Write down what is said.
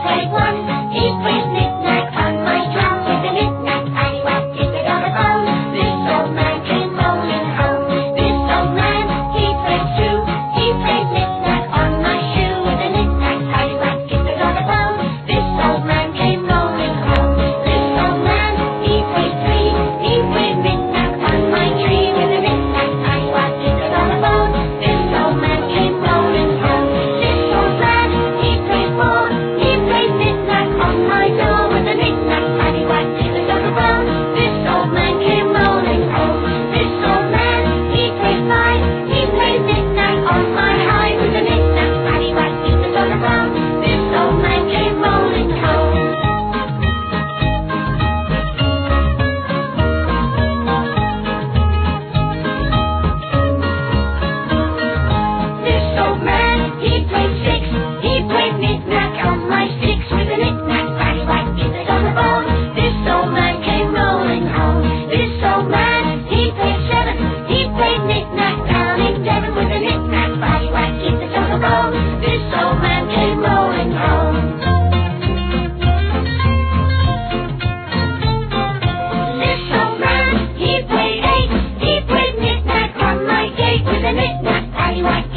played one. He played knick-knack on my drum with a knick-knack-paddy-wack. Is it on a bone? This old man came rolling home. This old man, he played two. He played knick-knack on my shoe with a knick-knack-paddy-wack. Is it on a bone? This old man came rolling home. This old man, he played three. He played knick-knack on my tree with a knick-knack-paddy-wack. Is it on a bone? This old man came rolling home. This old man, he played four. He played knick-knack on my door with a knick-knack-paddy-wack. Is it on a bone? This old man came rolling home. This old man, he played five. He played knick-knack on my hive with a knick-knack-paddy-wack. Is it on a bone? This old man came rolling home. This old man, he played six. He played knick-knack on my sticks with a knick-knack-paddy-wack. Is it on a bone? This old man came rolling home. This old man, he played seven. He played knick-knack down in Devon with a knick-knack-paddy-wack. Is it on a bone? This old man came rolling home. This old man, he played eight. He played knick-knack on my gate with a knick-knack-paddy-wack.